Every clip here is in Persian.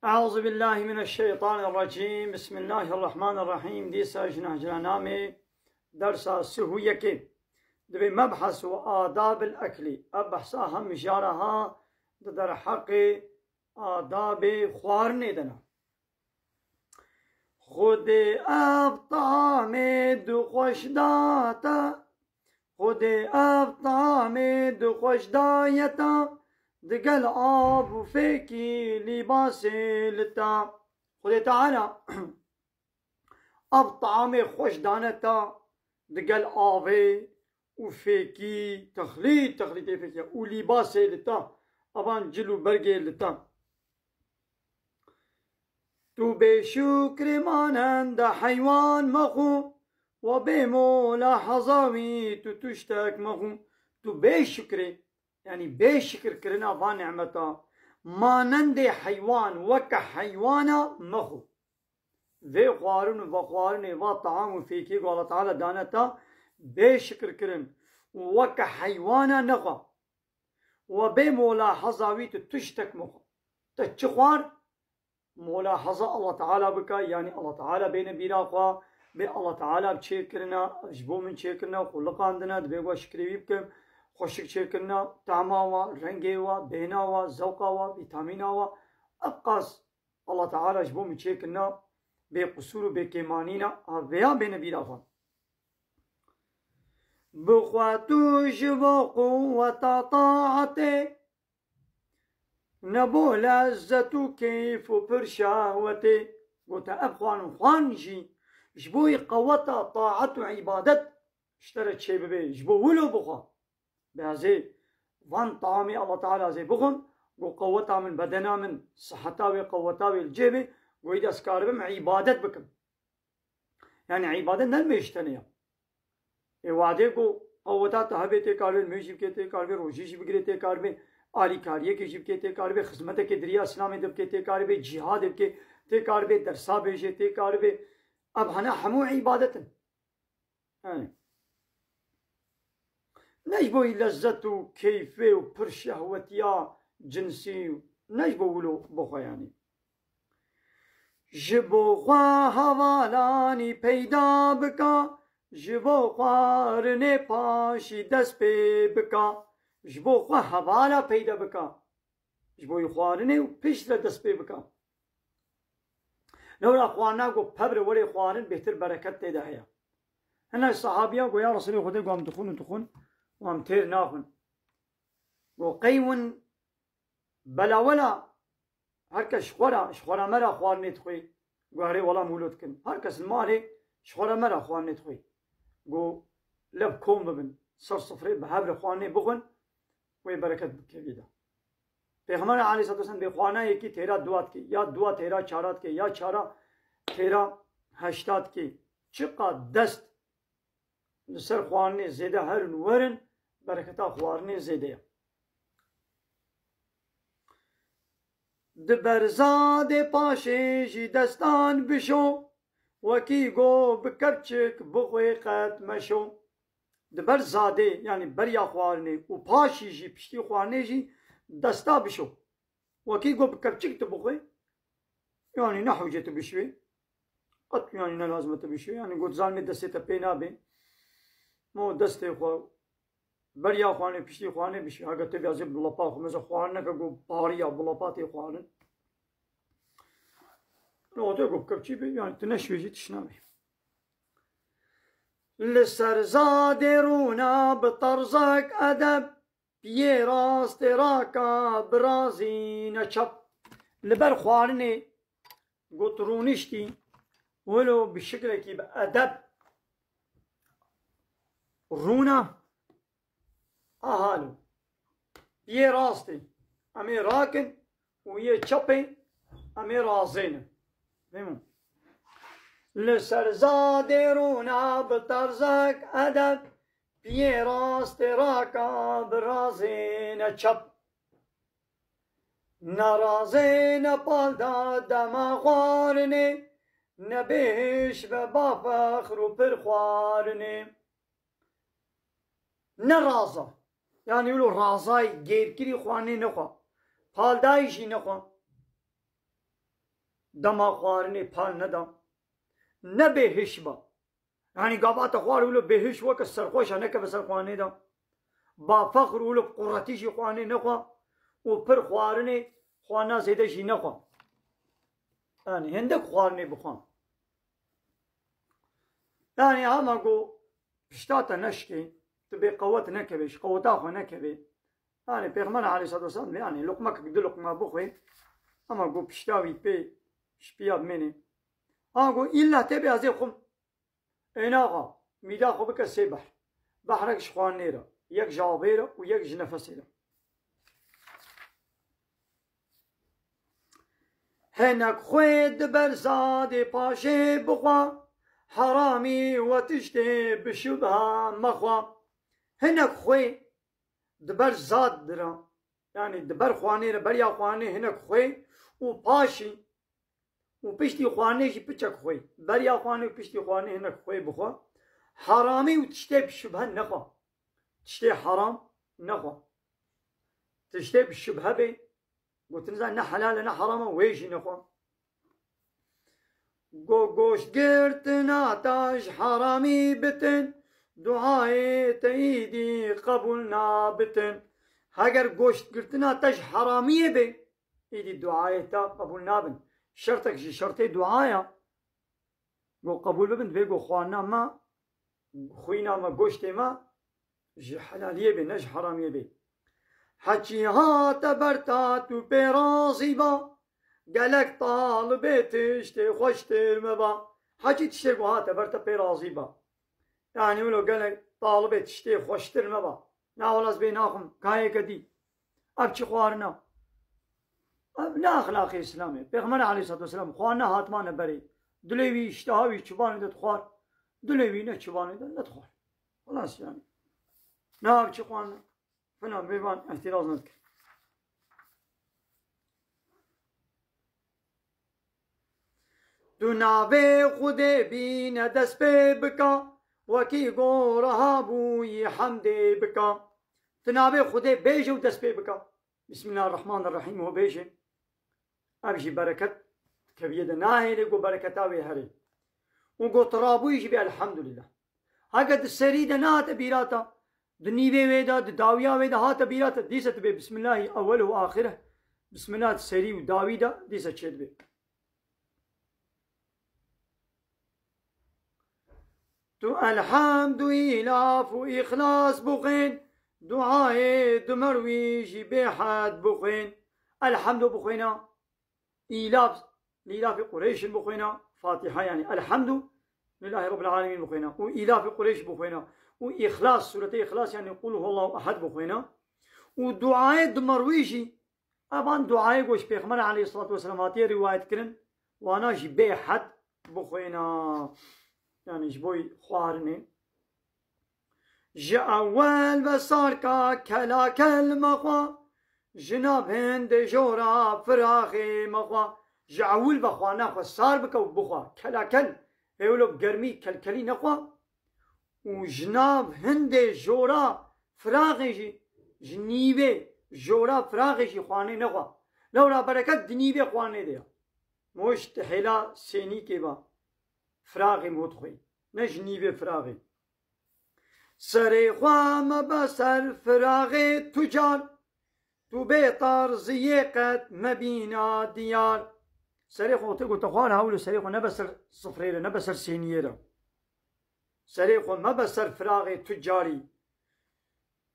أعوذ بالله من الشيطان الرجيم. بسم الله الرحمن الرحيم. ديسا جناجرانامي درسا سهوية دبي مبحث وآداب الأكل أبحثها مجارها در حق آداب خوارني دنا خود اب طعم دو خوش داتا خود اب طعم دو خوش دایتا دقل آب و فيكي لباس لتا خود تعالى اب طعام خوش دانتا دقل آب و فيكي تخليط فيكي و لباس لتا ابان جلو برگه لتا تو بشكر مانند حيوان مخو و بملاحظاوي تو تشتك مخو تو بشكر يعني بشكر كرنا فان نعمتا مانند حيوان وك حيوانا مخو ذي خوارن وخوارن وطعام فيكي الله تعالى دانتا بشكر كرن وك حيوانا نخو وبملاحظاوي تو تشتك مخو تشخوار ملاحظة الله تعالى بك يعني الله تعالى بين بيراقوا بي الله تعالى بشكرنا جبو من شكرنا وخلقاندنا دبيقوا شكري بكم خوشك شكرنا طعماوا رنگيوا بيناوا زوقاوا فيتاميناوا أبقاس الله تعالى جبو من شكرنا بقصور بكيمانينا ويا بين بيراقوا بخواتو جبو قوة طاعته نبو لذتو كيف وبرشاوتي قلت أبخوان خوانجي جبوي قوتا طاعة عبادت اشترت شي ببي جبو ولو بخوا بهذه وان طعامي الله تعالى زي بخن قو قوتا من بدنا من صحتاوي قوتاوي الجيبي وإذا اسكار بم عبادت بكم يعني عبادت نلميشتنيا وعده قو قوتا تهبي تكاربي الميشيب كي تكاربي روشيشي بگري تكاربي आली कारिये के जिब के ते कारबे खिदमत के दरिया इस्लामी दब के ते कारबे जिहाद दब के ते कारबे दरसा बेजे ते कारबे अब हना हमू इबादत يعني نجبو لذته كيفه وبر شهوتيا جنسي نجبو ولو بخوا يعني جبو خوا حوالاني پیدا بکا جبو خوارنه پاشی دست پی بکا جبو خوا حوالا پیدا بکا جبو خوارنه و پیش را دست پی بکا نورا خوارنا کو پبر ولی خوارن بهتر برکت تیدا هیا هنا الصحابیان کو یا رسول خدا کو هم تخون و هم تیر ناخن و قیون بلا ولا هرکس شخورا مرا خوارنه تخوی گوهره ولا مولود کن هرکس المالی شخورا مرا خوارنه تخوی گو لب کوم ببن سر صفره بهبر خوارنه بخون وی برکت بکیدا پیغمبر علیه الصلوۃ والسلام به خوانه یکی تیرا دوات کی یا دوا تیرا چارات کی یا چارا تیرا هشتاد کی چقدر دست سر خوانه زیده هر نورن برکتا خوارنه زیده دبرزاد پاشه جی دستان بشو وکی گو بکرچک بخوی قد مشو دبر زاده يعني بريا خوارني و پاشي جي پشتي خوارني جي دستا بشو وكي قو بكرچك تبخوي يعني نحو جيت بشوي قط يعني نلازمة بشوي يعني قلت ظالمي دستي تبينا بي مو دستي خو بريا خوارني پشتي خوارني بشوي هاگا تبي ازي بلپا خو مزا خوارنه که قو باريا بلپاتي خوارن لو ده قو بكرچي بي يعني تنشوي جي تشنامي لسرزاد رونا بطرزك أدب بيه راست راكا برازين چپ لبر خوارني قلت رونشتي ولو بشكل كي بأدب رونا أهالو بيه راستي أمي راكن ويه چپي أمي رازين فهمون لسرزاد رونا بطرزك أدب بيه راست راكا برازين چپ نرازين بالدا دما خوارني نبيش ببا فخر و پر خوارني نرازا يعني يقولوا رازاي غير كري خواني نخوا بالدايشي نخوا دما خوارني پال ندا نبهش با يعني قابات خوار ولو بهش وك السرخوش هناك بس الخواني دا با فخر ولو قرتيشي خواني نخوا وبر خوارني خوانا زيدا شي نخوا يعني هندك خوارني بخوان يعني هما قو بشتاتا نشكي تبي قوت نكبش قوتا خو نكبي يعني بيغمر عليه الصلاة والسلام يعني لقمك قد لقمة بخوي أما قو بشتاوي بي شبياب مني أما قو إلا تبي أزي خم إناغا ميدا خو بك سي بحرك شخوان نيرا يك جابيرا ويك جنفسيرا هنك خويد برزادي باشي بخوا حرامي وتشتي بشبها مخوا هنك خوي دبر زاد درا يعني دبر خواني بريا خواني هنك خوي وباشي وبشتي خواني شي بچك خوي بريا خواني وبشتي خواني هنك خوي بخوا حرامي وتشتي بشبها نخوا تشتي حرام نخوا تشتي بشبها بي قلت نزال نا حلال نا حرام ويجي نخوا گوشت گرتنا تاش حرامی بتن دعای تاییدی قبول نابتن اگر گوشت گرتنا تاش حرامیه به ایدی دعای تا قبول نابن شرطك شي شرطي دعايا گو قبول ببن بيگو خوانا ما خوينا ما گوشت ما جي حلاليه به نج حراميه به حچي ها تبرتا تو برازي با گلک طالبه تشتي خوشتر مبا حكي تشتي هاته برتا برازي با يعني ولو گلک طالبه تشتي خوشتر مبا ناولاز بيناخم كاي كدي ابچي خوارنا لا اخلاقي اسلامي پیغمبر عليه الصلاه والسلام خوانا هاتمان بري دلوي اشتهاوي چبان دت خوار دلوي نه چبان دت ندخور خلاص يعني نا ابچي خوانا فنا بيبان اعتراض نذكر دو ناوه خود بین دست پی بکا وکی گورها بوی حمد بکا تناوه خود بیجه و دست پی بکا بسم الله الرحمن الرحیم و بیجه ابجی برکت کبیه ده ناهی لگو برکتاوی هره و گو ترابویش بی الحمدلله اگر ده سری ده ناه تبیراتا ده نیوه ویدا ده داویا ویدا ها تبیراتا دیست بی بسم الله اوله و آخره بسم الله سری و داوی دا دیست چید بی تو الحمد إلاف وإخلاص بخين دعاء دمرويجي بحد بخين الحمد بخينا إلاف لإلاف قريش بخينا فاتحة يعني الحمد لله رب العالمين بخينا وإلاف قريش بخينا وإخلاص سورة إخلاص يعني قل هو الله أحد بخينا ودعاء دمرويجي أبان دعاء قوش بيغمر عليه الصلاة والسلام هاتي رواية كرن وانا جي بحد بخينا يعني جبوي خوارني جا أول بساركا كلاك المخوا جناب هند جورا فراخي مخوا جا أول بخوانا خوا صار بكا وبخوا كلاكل هيولو بقرمي كالكلي نخوا وجناب هند جورا فراخي جي جنيبه جورا فراخي جي خواني نخوا لولا بركات دنيبه خواني ديا موش تحيلا سيني كيبا فراغي مدخوي نجنيبه فراغي سري خوام بسر فراغي تجار تو بيطار زيقت مبينا ديار سري خو تقول تخوان هاولو سري خو نبسر صفريرة نبسر سينيرة سري خو مبسر فراغي تجاري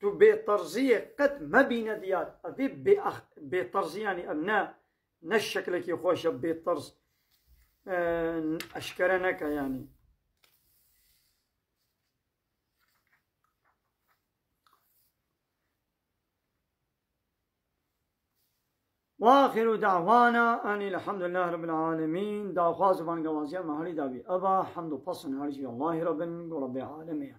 تو بيطار زيقت مبينا ديار أبي بيطرزي يعني أبناء نشكلك يخوش بيطرز أشكرنك يعني وآخر دعوانا أن الحمد لله رب العالمين دا خواز بان قوازيا مهاري دابي أبا حمد وفصل هارجي الله رب العالمين